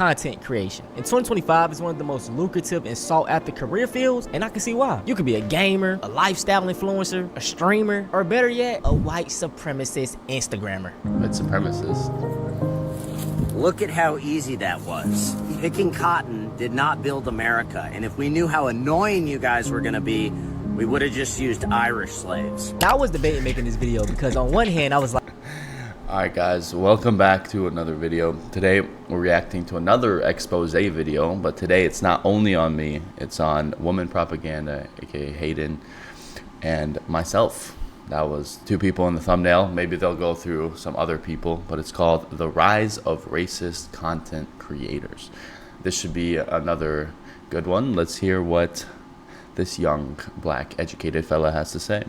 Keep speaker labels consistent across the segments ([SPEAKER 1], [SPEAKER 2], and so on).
[SPEAKER 1] content creation. And 2025 is one of the most lucrative and sought after career fields, and I can see why. You could be a gamer, a lifestyle influencer, a streamer, or better yet, a white supremacist Instagrammer.
[SPEAKER 2] White supremacist.
[SPEAKER 3] Look at how easy that was. Picking cotton did not build America, and if we knew how annoying you guys were gonna be, we would have just used Irish slaves.
[SPEAKER 1] I was debating making this video because on one hand I was like,
[SPEAKER 2] Alright guys, welcome back to another video. Today we're reacting to another expose video, but today it's not only on me, it's on Woman Propaganda, aka Hayden, and myself. That was two people in the thumbnail. Maybe they'll go through some other people, but it's called The Rise of Racist Content Creators. This should be another good one. Let's hear what this young, black, educated fella has to say.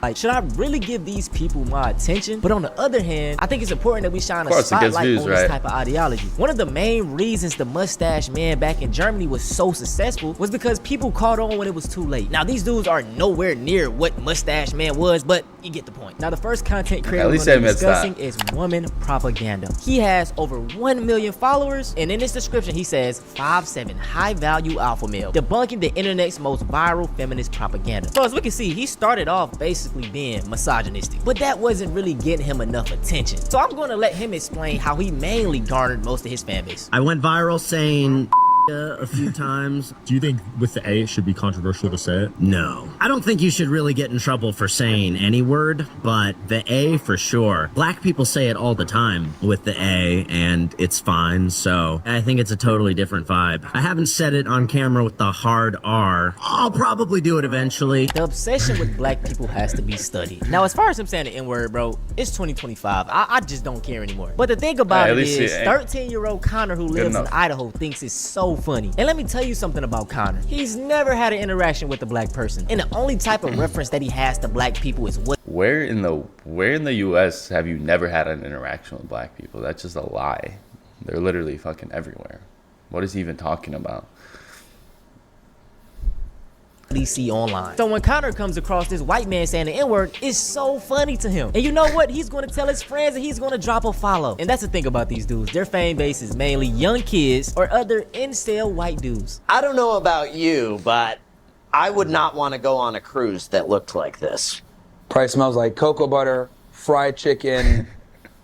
[SPEAKER 1] like, should I really give these people my attention? But on the other hand, I think it's important that we shine a spotlight on this type of ideology. One of the main reasons the mustache man back in Germany was so successful was because people caught on when it was too late. Now, these dudes are nowhere near what mustache man was, but you get the point. Now, the first content creator we're going to be discussing is Woman Propaganda. He has over 1 million followers, and in his description, he says, 5'7", high-value alpha male, debunking the internet's most viral feminist propaganda. So as we can see, he started off basically being misogynistic, but that wasn't really getting him enough attention. So I'm going to let him explain how he mainly garnered most of his fan base.
[SPEAKER 3] I went viral saying a few times.
[SPEAKER 4] Do you think with the A it should be controversial to say it?
[SPEAKER 3] No. I don't think you should really get in trouble for saying any word, but the A for sure. Black people say it all the time with the A, and it's fine, so I think it's a totally different vibe. I haven't said it on camera with the hard R. I'll probably do it eventually.
[SPEAKER 1] The obsession with black people has to be studied. Now, as far as him saying the N-word, bro, it's 2025. I just don't care anymore. But the thing about it is, 13-year-old Connor who lives in Idaho thinks it's so funny. And let me tell you something about Connor. He's never had an interaction with a black person, and the only type of reference that he has to black people is what.
[SPEAKER 2] Where in the U.S. have you never had an interaction with black people? That's just a lie. They're literally fucking everywhere. What is he even talking about?
[SPEAKER 1] See online. So when Connor comes across this white man saying the N-word, it's so funny to him. And you know what? He's going to tell his friends and he's going to drop a follow. And that's the thing about these dudes. Their fan base is mainly young kids or other incel white dudes.
[SPEAKER 5] I don't know about you, but I would not want to go on a cruise that looked like this.
[SPEAKER 6] Probably smells like cocoa butter, fried chicken.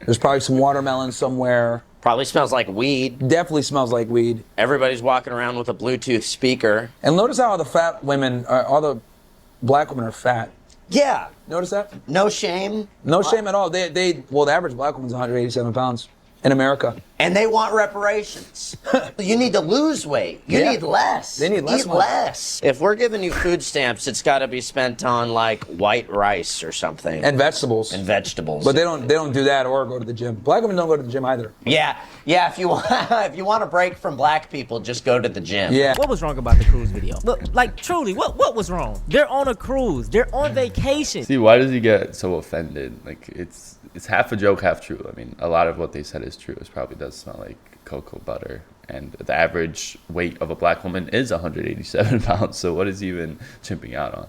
[SPEAKER 6] There's probably some watermelon somewhere.
[SPEAKER 5] Probably smells like weed.
[SPEAKER 6] Definitely smells like weed.
[SPEAKER 5] Everybody's walking around with a Bluetooth speaker.
[SPEAKER 6] And notice how all the fat women, all the black women are fat.
[SPEAKER 5] Yeah.
[SPEAKER 6] Notice that?
[SPEAKER 5] No shame.
[SPEAKER 6] No shame at all. Well, the average black woman's 187 pounds in America.
[SPEAKER 5] And they want reparations. You need to lose weight. You need less.
[SPEAKER 6] They need less.
[SPEAKER 5] Eat less. If we're giving you food stamps, it's got to be spent on like white rice or something.
[SPEAKER 6] And vegetables.
[SPEAKER 5] And vegetables.
[SPEAKER 6] But they don't do that or go to the gym. Black women don't go to the gym either.
[SPEAKER 5] Yeah. If you want a break from black people, just go to the gym.
[SPEAKER 6] Yeah.
[SPEAKER 1] What was wrong about the cruise video? Look, like truly, what was wrong? They're on a cruise. They're on vacation.
[SPEAKER 2] See, why does he get so offended? Like it's half a joke, half true. I mean, a lot of what they said is true. It probably does smell like cocoa butter, and the average weight of a black woman is 187 pounds, so what is he even chimping out on?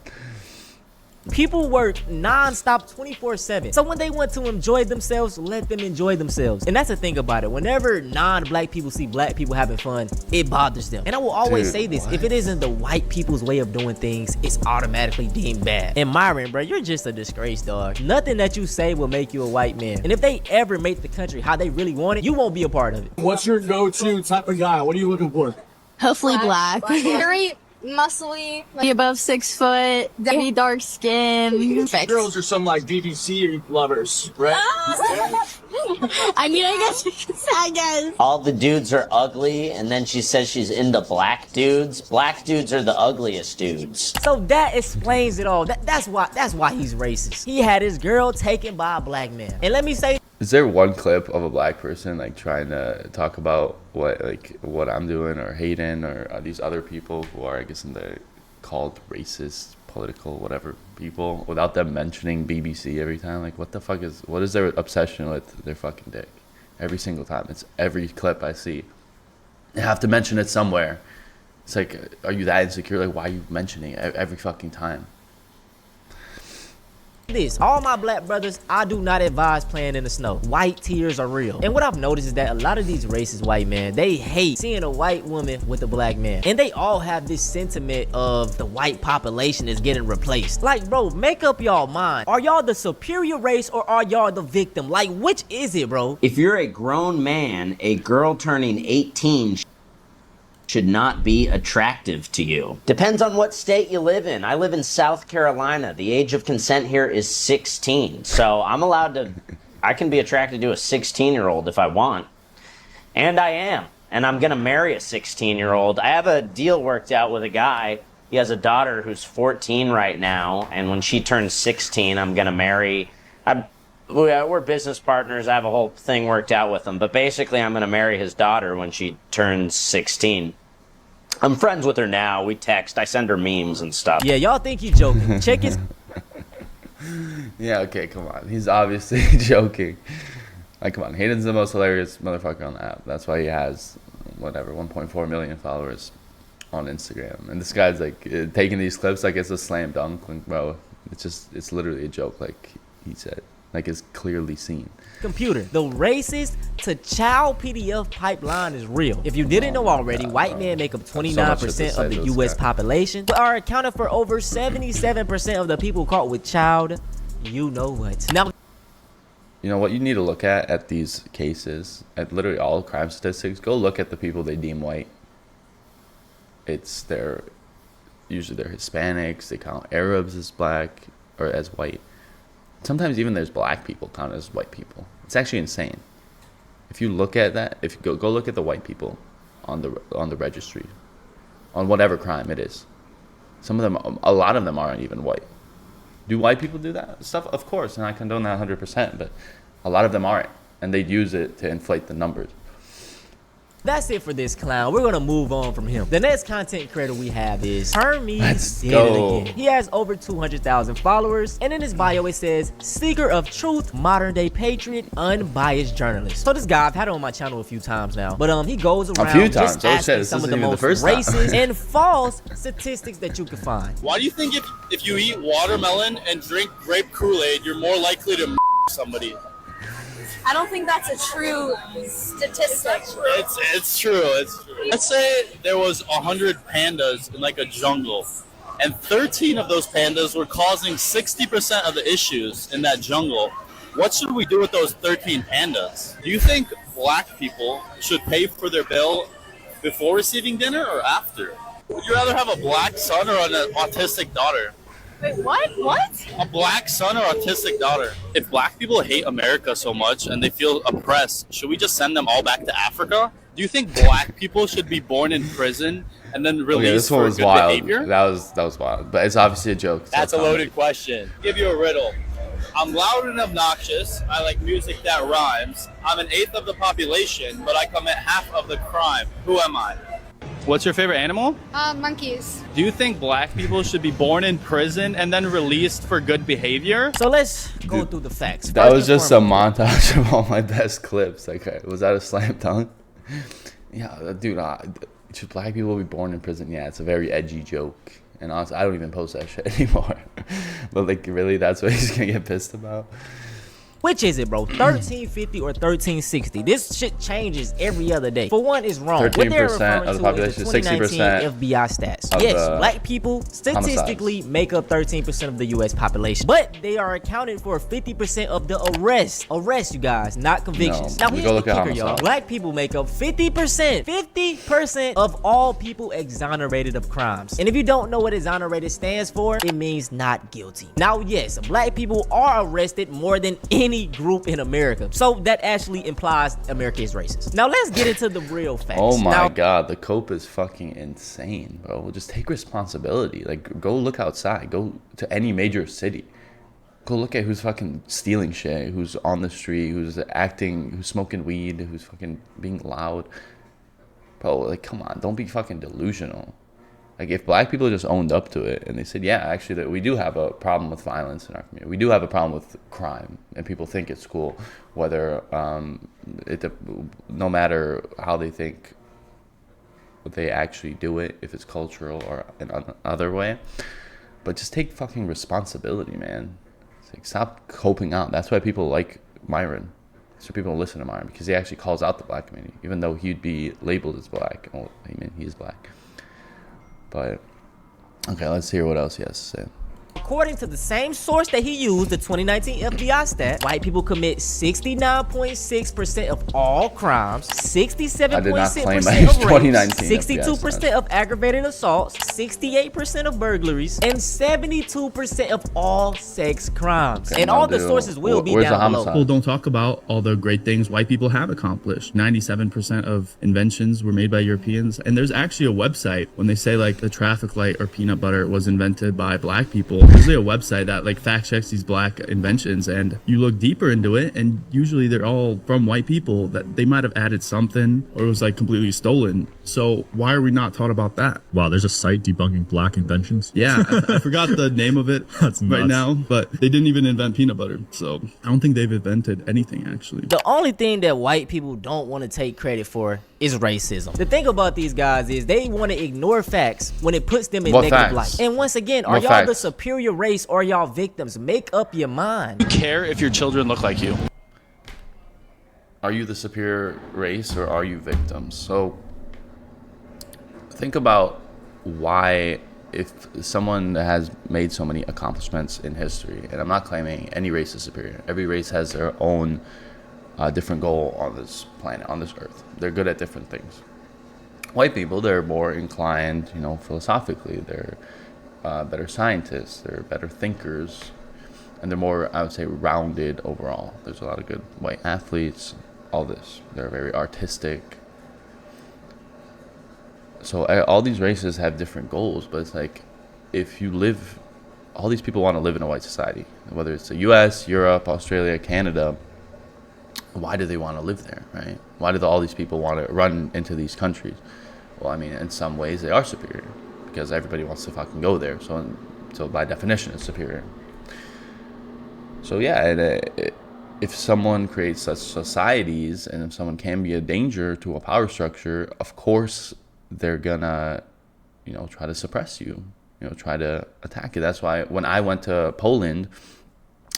[SPEAKER 1] People work non-stop 24/7. So when they want to enjoy themselves, let them enjoy themselves. And that's the thing about it. Whenever non-black people see black people having fun, it bothers them. And I will always say this, if it isn't the white people's way of doing things, it's automatically deemed bad. And Myron, bro, you're just a disgrace, dog. Nothing that you say will make you a white man. And if they ever make the country how they really want it, you won't be a part of it.
[SPEAKER 7] What's your go-to type of guy? What are you looking for?
[SPEAKER 8] Hopefully black. Very muscly, be above 6 foot, maybe dark skin.
[SPEAKER 7] Girls are some like BBC lovers, right?
[SPEAKER 8] I mean, I guess.
[SPEAKER 5] All the dudes are ugly, and then she says she's into black dudes. Black dudes are the ugliest dudes.
[SPEAKER 1] So that explains it all. That's why he's racist. He had his girl taken by a black man. And let me say,
[SPEAKER 2] is there one clip of a black person like trying to talk about what I'm doing or Hayden or these other people who are, I guess, in the called racist, political, whatever people, without them mentioning BBC every time? Like, what is their obsession with their fucking dick? Every single time. It's every clip I see. They have to mention it somewhere. It's like, are you that insecure? Like, why are you mentioning it every fucking time?
[SPEAKER 1] this, all my black brothers, I do not advise playing in the snow. White tears are real. And what I've noticed is that a lot of these racist white men, they hate seeing a white woman with a black man. And they all have this sentiment of the white population is getting replaced. Like, bro, make up y'all mind. Are y'all the superior race or are y'all the victim? Like, which is it, bro?
[SPEAKER 5] If you're a grown man, a girl turning 18 should not be attractive to you. Depends on what state you live in. I live in South Carolina. The age of consent here is 16. So I'm allowed to, I can be attracted to a 16-year-old if I want. And I am. And I'm gonna marry a 16-year-old. I have a deal worked out with a guy. He has a daughter who's 14 right now. And when she turns 16, I'm gonna marry, we're business partners. I have a whole thing worked out with him. But basically, I'm going to marry his daughter when she turns 16. I'm friends with her now. We text. I send her memes and stuff.
[SPEAKER 1] Yeah, y'all think he joking. Check his...
[SPEAKER 2] Yeah, okay, come on. He's obviously joking. Like, come on. Hayden's the most hilarious motherfucker on the app. That's why he has, whatever, 1.4 million followers on Instagram. And this guy's, like, taking these clips like it's a slam dunk. Like, bro, it's literally a joke, like he said. Like, it's clearly seen.
[SPEAKER 1] Computer, the racist to child PDF pipeline is real. If you didn't know already, white men make up 29% of the US population, but are accounted for over 77% of the people caught with child, you know what. Now,
[SPEAKER 2] you know what you need to look at these cases, at literally all crime statistics, go look at the people they deem white. Usually they're Hispanics, they count Arabs as black or as white. Sometimes even there's black people counted as white people. It's actually insane. If you look at that, if you go look at the white people on the registry, on whatever crime it is, a lot of them aren't even white. Do white people do that stuff? Of course, and I condone that 100%. But a lot of them aren't, and they use it to inflate the numbers.
[SPEAKER 1] that's it for this clown. We're gonna move on from him. The next content creator we have is Hermes.
[SPEAKER 2] Let's
[SPEAKER 1] Did
[SPEAKER 2] go.
[SPEAKER 1] It again. He has over 200,000 followers, and in his bio it says seeker of truth, modern day patriot, unbiased journalist. So this guy, I've had him on my channel a few times now, but he goes around
[SPEAKER 2] few
[SPEAKER 1] just
[SPEAKER 2] times. Oh,
[SPEAKER 1] asking
[SPEAKER 2] shit,
[SPEAKER 1] some
[SPEAKER 2] this
[SPEAKER 1] of the
[SPEAKER 2] isn't even the
[SPEAKER 1] most
[SPEAKER 2] first time.
[SPEAKER 1] racist and false statistics that you can find.
[SPEAKER 7] Why do you think if you eat watermelon and drink grape Kool-Aid, you're more likely to somebody?
[SPEAKER 8] I don't think that's a true statistic.
[SPEAKER 7] It's true. It's true. Let's say there was 100 pandas in like a jungle, and 13 of those pandas were causing 60% of the issues in that jungle. What should we do with those 13 pandas? Do you think black people should pay for their bill before receiving dinner or after? Would you rather have a black son or an autistic daughter?
[SPEAKER 8] Wait, what? What?
[SPEAKER 7] A black son or autistic daughter. If black people hate America so much and they feel oppressed, should we just send them all back to Africa? Do you think black people should be born in prison and then released
[SPEAKER 2] This one
[SPEAKER 7] for
[SPEAKER 2] was
[SPEAKER 7] good
[SPEAKER 2] wild.
[SPEAKER 7] behavior?
[SPEAKER 2] That was wild, but it's obviously a joke. So
[SPEAKER 7] That's a loaded question. Give you a riddle. I'm loud and obnoxious. I like music that rhymes. I'm 1/8 of the population, but I commit half of the crime. Who am I? What's your favorite animal?
[SPEAKER 8] Monkeys.
[SPEAKER 7] Do you think black people should be born in prison and then released for good behavior?
[SPEAKER 1] So let's go through the facts.
[SPEAKER 2] That
[SPEAKER 1] First
[SPEAKER 2] was
[SPEAKER 1] and
[SPEAKER 2] just a
[SPEAKER 1] foremost,
[SPEAKER 2] montage of all my best clips. Like, was that a slam dunk? Yeah, dude. Should black people be born in prison? Yeah, it's a very edgy joke. And honestly, I don't even post that shit anymore. But like, really, that's what he's gonna get pissed about?
[SPEAKER 1] Which is it, bro? 1350 or 1360? This shit changes every other day. For one, it's wrong. What they're
[SPEAKER 2] 13%
[SPEAKER 1] referring
[SPEAKER 2] of the
[SPEAKER 1] to
[SPEAKER 2] population,
[SPEAKER 1] is the 2019
[SPEAKER 2] 60%
[SPEAKER 1] FBI stats.
[SPEAKER 2] of
[SPEAKER 1] Yes,
[SPEAKER 2] the
[SPEAKER 1] black people statistically make up 13% of the U.S. population, but they are accounted for 50% of the arrests. Arrests, you guys, not convictions.
[SPEAKER 2] No,
[SPEAKER 1] now
[SPEAKER 2] we
[SPEAKER 1] here's
[SPEAKER 2] go
[SPEAKER 1] the
[SPEAKER 2] look at
[SPEAKER 1] kicker, y'all.
[SPEAKER 2] homicide.
[SPEAKER 1] Black people make up 50%. 50% of all people exonerated of crimes. And if you don't know what exonerated stands for, it means not guilty. Now, yes, black people are arrested more than any group in America. So that actually implies America is racist. Now let's get into the real facts.
[SPEAKER 2] Oh my
[SPEAKER 1] now,
[SPEAKER 2] god, the cope is fucking insane, bro. Just take responsibility. Like, go look outside. Go to any major city. Go look at who's fucking stealing shit, who's on the street, who's acting, who's smoking weed, who's fucking being loud. Bro, like, come on, don't be fucking delusional. Like, if black people just owned up to it and they said, yeah, actually, that we do have a problem with violence in our community. We do have a problem with crime, and people think it's cool, whether no matter how they think they actually do it, if it's cultural or in another way. But just take fucking responsibility, man. It's like, stop coping out. That's why people like Myron. So people listen to Myron, because he actually calls out the black community, even though he'd be labeled as black. Well, I mean, he's black. But okay, let's hear what else he has to say.
[SPEAKER 1] According to the same source that he used, the 2019 FBI stat, white people commit 69.6% of all crimes, 67.6% of rapes, 62% of aggravated assaults, 68% of burglaries, and 72% of all sex crimes.
[SPEAKER 2] Okay,
[SPEAKER 1] and all the sources will be down below.
[SPEAKER 9] People don't talk about all the great things white people have accomplished. 97% of inventions were made by Europeans. And there's actually a website when they say like the traffic light or peanut butter was invented by black people. There's a website that like fact checks these black inventions, and you look deeper into it, and usually they're all from white people that they might have added something, or it was like completely stolen. So why are we not taught about that?
[SPEAKER 4] Wow, there's a site debunking black inventions.
[SPEAKER 9] Yeah, I forgot the name of it right now, but they didn't even invent peanut butter. So I don't think they've invented anything actually.
[SPEAKER 1] The only thing that white people don't want to take credit for is racism. The thing about these guys is they want to ignore facts when it puts them in negative light. And once again, are y'all the superior race or y'all victims? Make up your mind.
[SPEAKER 7] Care if your children look like you.
[SPEAKER 2] Are you the superior race or are you victims? So think about why, if someone has made so many accomplishments in history, and I'm not claiming any race is superior. Every race has their own different goal on this planet, on this earth. They're good at different things. White people, they're more inclined, you know, philosophically. They're better scientists, they're better thinkers, and they're more, I would say, rounded overall. There's a lot of good white athletes, all this. They're very artistic. So all these races have different goals, but it's like, if you live, all these people want to live in a white society, whether it's the US, Europe, Australia, Canada. Why do they want to live there, right? Why do all these people want to run into these countries? Well, I mean, in some ways they are superior, because everybody wants to fucking go there. So by definition, it's superior. So yeah, and if someone creates such societies, and if someone can be a danger to a power structure, of course they're gonna, you know, try to suppress you, you know, try to attack it. That's why when I went to Poland,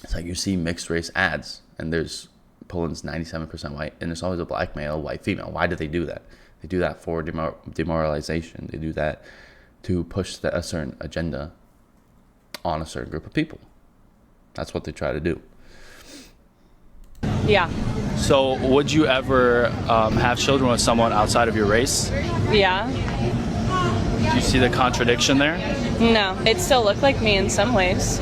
[SPEAKER 2] it's like you see mixed race ads, and there's Poland's 97% white, and there's always a black male, white female. Why do they do that? They do that for demoralization. They do that to push a certain agenda on a certain group of people. That's what they try to do.
[SPEAKER 10] Yeah.
[SPEAKER 7] So would you ever have children with someone outside of your race?
[SPEAKER 10] Yeah.
[SPEAKER 7] Do you see the contradiction there?
[SPEAKER 10] No. They'd still look like me in some ways.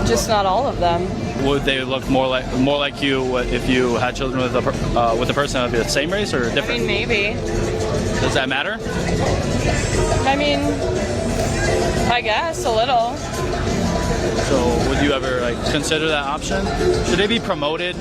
[SPEAKER 10] Just not all of them.
[SPEAKER 7] Would they look more like you if you had children with a person of the same race or different?
[SPEAKER 10] I mean, maybe.
[SPEAKER 7] Does that matter?
[SPEAKER 10] I mean, I guess a little.
[SPEAKER 7] So would you ever like consider that option? Should they be promoted?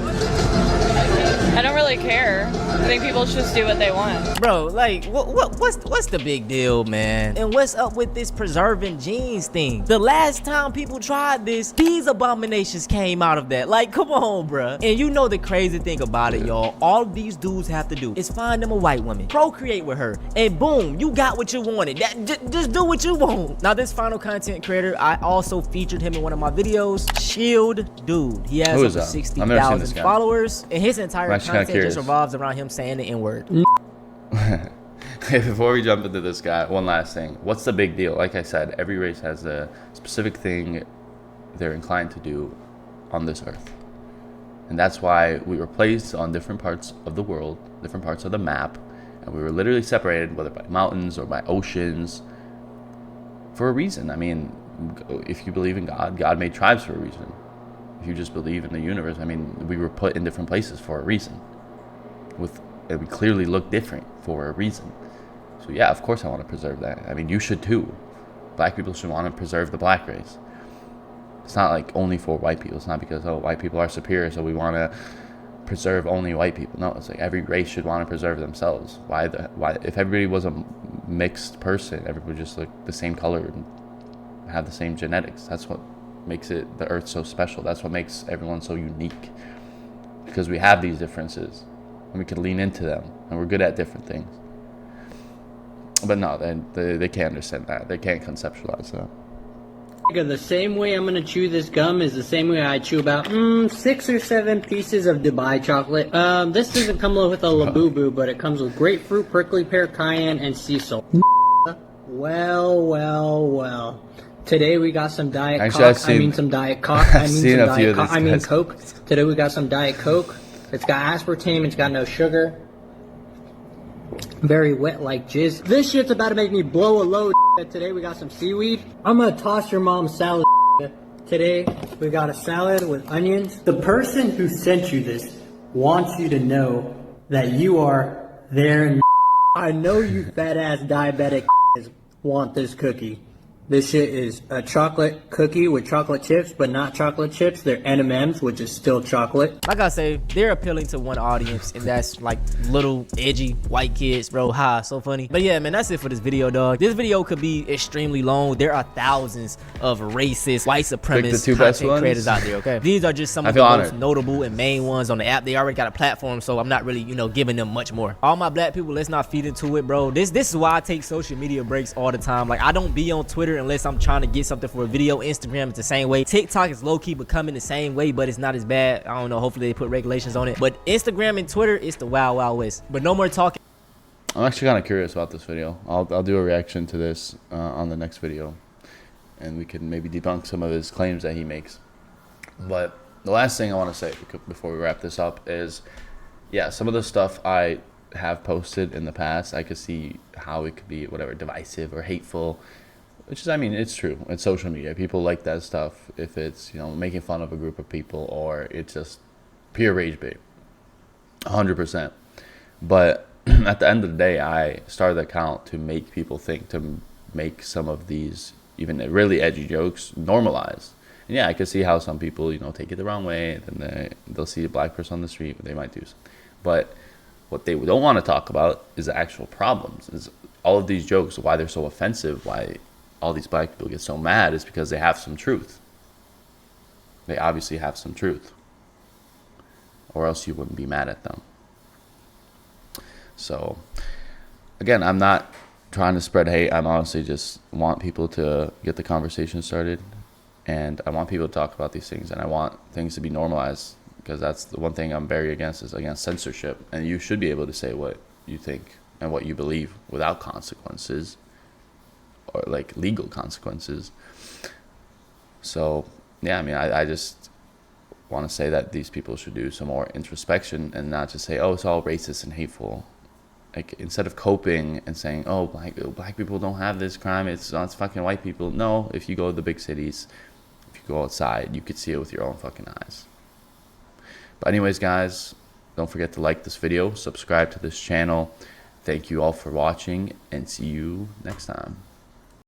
[SPEAKER 10] I don't really care. I think people should just do what they want.
[SPEAKER 1] Bro, like, what's the big deal, man? And what's up with this preserving genes thing? The last time people tried this, these abominations came out of that. Like, come on, bro. And you know the crazy thing about it, y'all. All these dudes have to do is find them a white woman, procreate with her, and boom, you got what you wanted. Just do what you want. Now, this final content creator, I also featured him in one of my videos. Shield dude. He has over 60,000 followers, and his entire content just revolves around him saying the N-word.
[SPEAKER 2] Before we jump into this guy, one last thing. What's the big deal? Like I said, every race has a specific thing they're inclined to do on this earth. And that's why we were placed on different parts of the world, different parts of the map, and we were literally separated, whether by mountains or by oceans, for a reason. I mean, if you believe in God, God made tribes for a reason. If you just believe in the universe, I mean, we were put in different places for a reason. And we clearly look different for a reason. So yeah, of course I want to preserve that. I mean, you should too. Black people should want to preserve the black race. It's not like only for white people. It's not because, oh, white people are superior, so we want to preserve only white people. No, it's like every race should want to preserve themselves. Why if everybody was a mixed person, everybody just look the same color and have the same genetics. That's what makes the earth so special. That's what makes everyone so unique, because we have these differences and we can lean into them, and we're good at different things. But no, they can't understand that. They can't conceptualize that.
[SPEAKER 11] The same way I'm gonna chew this gum is the same way I chew about 6 or 7 pieces of Dubai chocolate. This doesn't come with a Labubu, but it comes with grapefruit, prickly pear, cayenne, and sea salt. Well. Today we got some Diet Coke. Some Diet Coke. I mean Coke. Today we got some Diet Coke. It's got aspartame. It's got no sugar. Very wet like jizz. This shit's about to make me blow a load. Today we got some seaweed. I'm gonna toss your mom's salad. Today we got a salad with onions. The person who sent you this wants you to know that you are there. I know you fat ass diabetic want this cookie. This shit is a chocolate cookie with chocolate chips, but not chocolate chips. They're M&Ms, which is still chocolate.
[SPEAKER 1] Like I say, they're appealing to one audience, and that's like little edgy white kids, bro. Ha, so funny. But yeah, man, that's it for this video, dog. This video could be extremely long. There are thousands of racist, white supremacist content creators out there, okay? These are just some of the most notable and main ones on the app. They already got a platform, so I'm not really, you know, giving them much more. All my black people, let's not feed into it, bro. This is why I take social media breaks all the time. Like, I don't be on Twitter unless I'm trying to get something for a video. Instagram is the same way. TikTok is low-key becoming the same way, but it's not as bad. I don't know, hopefully they put regulations on it. But Instagram and Twitter, it's the wild west. But no more talking.
[SPEAKER 2] I'm actually kind of curious about this video. I'll do a reaction to this on the next video, and we can maybe debunk some of his claims that he makes. But the last thing I want to say before we wrap this up is, yeah, some of the stuff I have posted in the past, I could see how it could be whatever, divisive or hateful. Which is, I mean, it's true. It's social media. People like that stuff if it's, you know, making fun of a group of people or it's just pure rage bait. 100%. But at the end of the day, I started the account to make people think, to make some of these even really edgy jokes normalized. And yeah, I can see how some people, you know, take it the wrong way. Then they'll see a black person on the street, they might do something. But what they don't want to talk about is the actual problems. Is all of these jokes, why they're so offensive, why all these black people get so mad is because they have some truth. They obviously have some truth, or else you wouldn't be mad at them. So again, I'm not trying to spread hate. I'm honestly just want people to get the conversation started, and I want people to talk about these things, and I want things to be normalized, because that's the one thing I'm very against, is against censorship. And you should be able to say what you think and what you believe without consequences, or like legal consequences. So yeah, I mean, I just want to say that these people should do some more introspection and not just say, oh, it's all racist and hateful. Like, instead of coping and saying, oh, black people don't have this crime, it's fucking white people. No, if you go to the big cities, if you go outside, you could see it with your own fucking eyes. But anyways, guys, don't forget to like this video, subscribe to this channel. Thank you all for watching, and see you next time.